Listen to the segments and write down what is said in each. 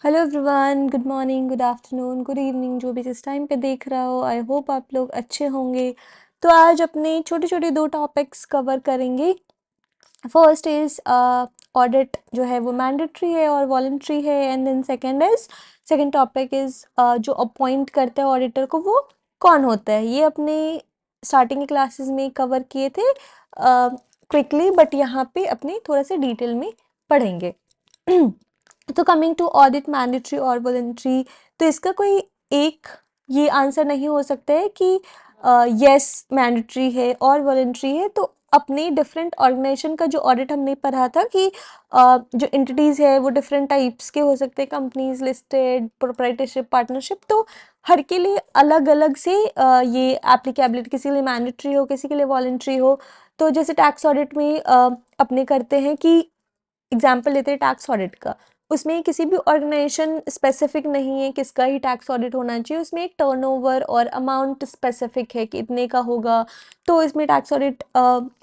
Hello everyone, good morning, good afternoon, good evening, जो भी जिस टाइम पे देख रहा हो। आई होप आप लोग अच्छे होंगे। तो आज अपने छोटे छोटे दो टॉपिक्स कवर करेंगे। फर्स्ट इज़ ऑडिट जो है वो मैंडेटरी है और वॉलंटरी है, and then second topic is जो अपॉइंट करता है ऑडिटर को वो कौन होता है। ये अपने स्टार्टिंग क्लासेस में कवर किए थे क्विकली, बट यहाँ पे अपने थोड़ा सा डिटेल में पढ़ेंगे। तो कमिंग टू ऑडिट मैंडेटरी और वॉलंटरी, तो इसका कोई एक ये आंसर नहीं हो सकता है कि यस मैंडेटरी है और वॉलंटरी है। तो अपने डिफरेंट ऑर्गेनाइजेशन का जो ऑडिट हमने पढ़ा था कि जो एंटिटीज़ है वो डिफरेंट टाइप्स के हो सकते हैं, कंपनीज, लिस्टेड, प्रोप्राइटरशिप, पार्टनरशिप। तो हर के लिए अलग अलग से ये एप्लीकेबिलिटी, किसी के लिए मैंडेटरी हो, किसी के लिए वॉलंटरी हो। तो जैसे टैक्स ऑडिट में अपने करते हैं कि एग्जाम्पल लेते हैं टैक्स ऑडिट का, उसमें किसी भी ऑर्गेनाइजेशन स्पेसिफिक नहीं है किसका ही टैक्स ऑडिट होना चाहिए, उसमें एक टर्नओवर और अमाउंट स्पेसिफिक है कि इतने का होगा, तो इसमें टैक्स ऑडिट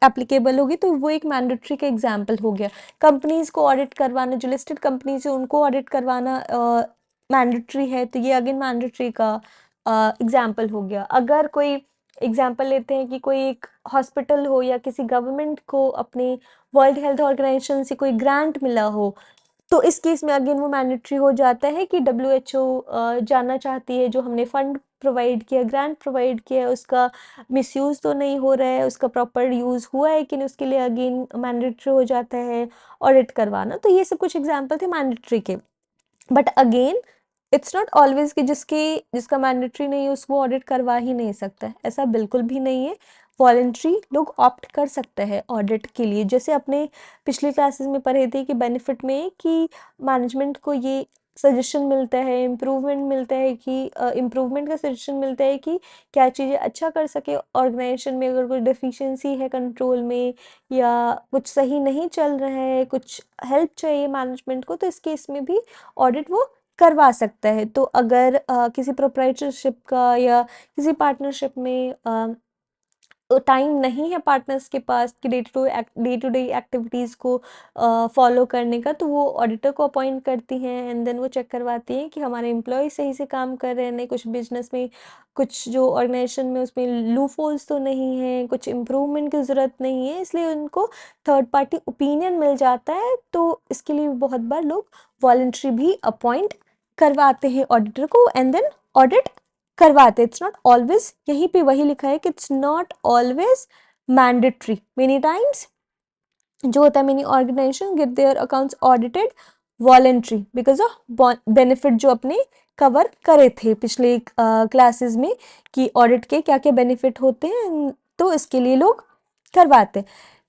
एप्लीकेबल होगी। तो वो एक मैंडेटरी का एग्जाम्पल हो गया। कंपनीज को ऑडिट करवाना, जो लिस्टेड कंपनीज है उनको ऑडिट करवाना मैंडेटरी है, तो ये अगेन मैंडेटरी का एग्जाम्पल हो गया। अगर कोई एग्जाम्पल लेते हैं कि कोई एक हॉस्पिटल हो या किसी गवर्नमेंट को अपने वर्ल्ड हेल्थ ऑर्गेनाइजेशन से कोई ग्रांट मिला हो, तो इस केस में अगेन वो मैंडेटरी हो जाता है कि WHO जानना चाहती है जो हमने फंड प्रोवाइड किया, ग्रांट प्रोवाइड किया है, उसका मिसयूज़ तो नहीं हो रहा है, उसका प्रॉपर यूज़ हुआ है कि नहीं, उसके लिए अगेन मैंडेटरी हो जाता है ऑडिट करवाना। तो ये सब कुछ एग्जाम्पल थे मैंडेटरी के। But again it's not always कि जिसका मैंडेटरी नहीं है उसको ऑडिट करवा ही नहीं सकता है, ऐसा बिल्कुल भी नहीं है। वॉलेंट्री लोग ऑप्ट कर सकते हैं ऑडिट के लिए। जैसे अपने पिछली क्लासेस में पढ़े थे कि बेनिफिट में कि मैनेजमेंट को ये सजेशन मिलता है, इम्प्रूवमेंट मिलता है कि इम्प्रूवमेंट का सजेशन मिलता है कि क्या चीज़ें अच्छा कर सके ऑर्गेनाइजेशन में। अगर कोई डेफिशिएंसी है कंट्रोल में या कुछ सही नहीं चल रहा है, कुछ हेल्प चाहिए मैनेजमेंट को, तो इस केस में भी ऑडिट वो करवा सकता है। तो अगर किसी प्रोप्राइटरशिप का या किसी पार्टनरशिप में टाइम नहीं है पार्टनर्स के पास कि डे टू डे एक्टिविटीज़ को फॉलो करने का, तो वो ऑडिटर को अपॉइंट करती हैं, एंड देन वो चेक करवाती हैं कि हमारे एम्प्लॉय सही से काम कर रहे हैं नहीं, कुछ बिजनेस में, कुछ जो ऑर्गेनाइजेशन में उसमें लूप होल्स तो नहीं है, कुछ इम्प्रूवमेंट की ज़रूरत नहीं है, इसलिए उनको थर्ड पार्टी ओपिनियन मिल जाता है। तो इसके लिए बहुत बार लोग वॉलंटरी भी अपॉइंट करवाते हैं ऑडिटर को, एंड देन ऑडिट करवाते। इट्स नॉट ऑलवेज, यहीं पे वही लिखा है कि it's not always mandatory. Many times जो होता है, many organisation get their accounts audited voluntary because of benefit जो अपने कवर करे थे पिछले क्लासेस में कि ऑडिट के क्या क्या बेनिफिट होते हैं, तो इसके लिए लोग करवाते।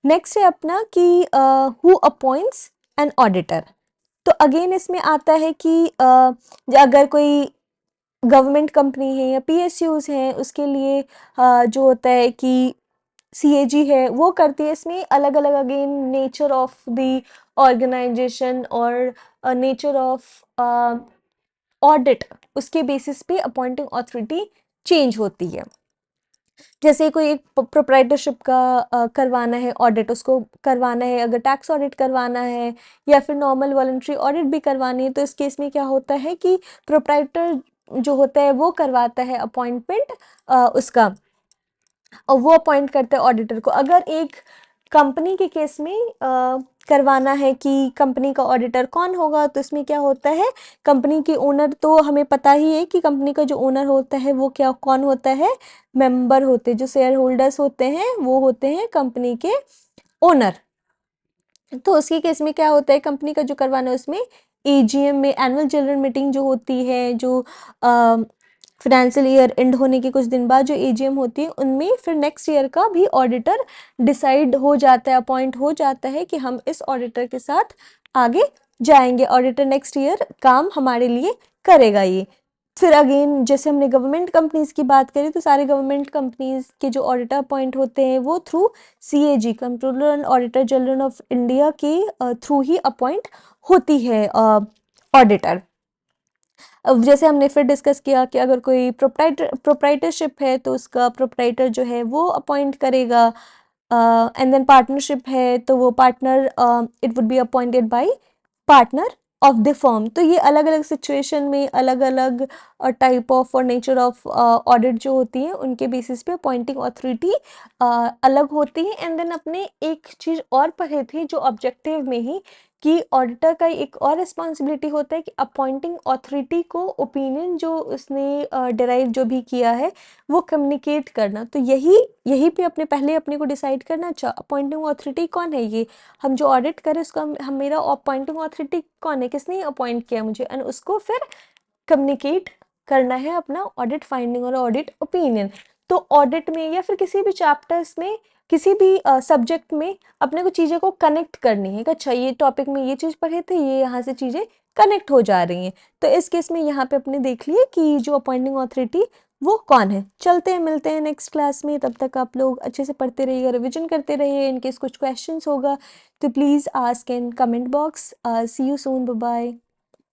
नेक्स्ट है अपना कि हु अपॉइंट्स एन ऑडिटर। तो अगेन इसमें आता है कि अगर कोई गवर्नमेंट कंपनी है या PSUs हैं, उसके लिए जो होता है कि CAG है वो करती है। इसमें अलग अलग again nature of the organisation और नेचर ऑफ ऑडिट, उसके बेसिस पे अपॉइंटिंग अथॉरिटी चेंज होती है। जैसे कोई एक प्रोप्राइटरशिप का करवाना है ऑडिट, उसको करवाना है, अगर टैक्स ऑडिट करवाना है या फिर नॉर्मल वॉलंटरी ऑडिट भी करवानी है, तो इस केस में क्या होता है कि प्रोप्राइटर जो होता है वो करवाता है अपॉइंटमेंट उसका, और वो अपॉइंट करता है ऑडिटर को। अगर एक कंपनी के केस में करवाना है कि कंपनी का ऑडिटर कौन होगा, तो इसमें क्या होता है, कंपनी के ओनर, तो हमें पता ही है कि कंपनी का जो ओनर होता है वो क्या कौन होता है, मेंबर होते हैं, जो शेयर होल्डर्स होते हैं वो होते हैं कंपनी के ओनर। तो उसके केस में क्या होता है, कंपनी का जो करवाना है उसमें AGM में, एनुअल जनरल मीटिंग जो होती है, जो फाइनेंशियल ईयर एंड होने के कुछ दिन बाद जो AGM होती है, उनमें फिर नेक्स्ट ईयर का भी ऑडिटर डिसाइड हो जाता है, अपॉइंट हो जाता है कि हम इस ऑडिटर के साथ आगे जाएंगे, ऑडिटर नेक्स्ट ईयर काम हमारे लिए करेगा ये। फिर अगेन जैसे हमने गवर्नमेंट कंपनीज की बात करी, तो सारे गवर्नमेंट कंपनीज के जो ऑडिटर अपॉइंट होते हैं वो through CAG, controller and auditor general of India के थ्रू ही अपॉइंट होती है ऑडिटर। अब जैसे हमने फिर डिस्कस किया कि अगर कोई प्रोप्राइटरशिप है तो उसका प्रोप्राइटर जो है वो अपॉइंट करेगा, एंड देन पार्टनरशिप है तो वो partner, it would be appointed by partner of the firm. तो ये अलग अलग सिचुएशन में अलग अलग टाइप ऑफ और नेचर ऑफ ऑडिट जो होती है उनके बेसिस पे अपॉइंटिंग अथॉरिटी अलग होती है। एंड देन अपने एक चीज़ और पढ़े थे जो ऑब्जेक्टिव में ही, कि ऑडिटर का एक और रिस्पॉन्सिबिलिटी होता है कि अपॉइंटिंग अथॉरिटी को ओपिनियन जो उसने डिराइव जो भी किया है वो कम्युनिकेट करना। तो यही यही पे अपने को डिसाइड करना, अच्छा अपॉइंटिंग अथॉरिटी कौन है, ये हम जो ऑडिट करें उसका हम मेरा अपॉइंटिंग अथॉरिटी कौन है, किसने अपॉइंट किया मुझे, एंड उसको फिर कम्युनिकेट करना है अपना ऑडिट फाइंडिंग और ऑडिट ओपिनियन। तो ऑडिट में या फिर किसी भी चैप्टर्स में, किसी भी सब्जेक्ट में अपने को चीज़ें को कनेक्ट करनी है कि अच्छा ये टॉपिक में ये चीज़ पढ़े थे, ये यहाँ से चीज़ें कनेक्ट हो जा रही हैं। तो इस केस में यहाँ पे अपने देख लिए कि जो अपॉइंटिंग अथॉरिटी वो कौन है। चलते हैं, मिलते हैं नेक्स्ट क्लास में, तब तक आप लोग अच्छे से पढ़ते रहिएगा, रिविजन करते रहिए। इनकेस कुछ क्वेश्चंस होगा तो please ask in comment box. See you soon, bye bye.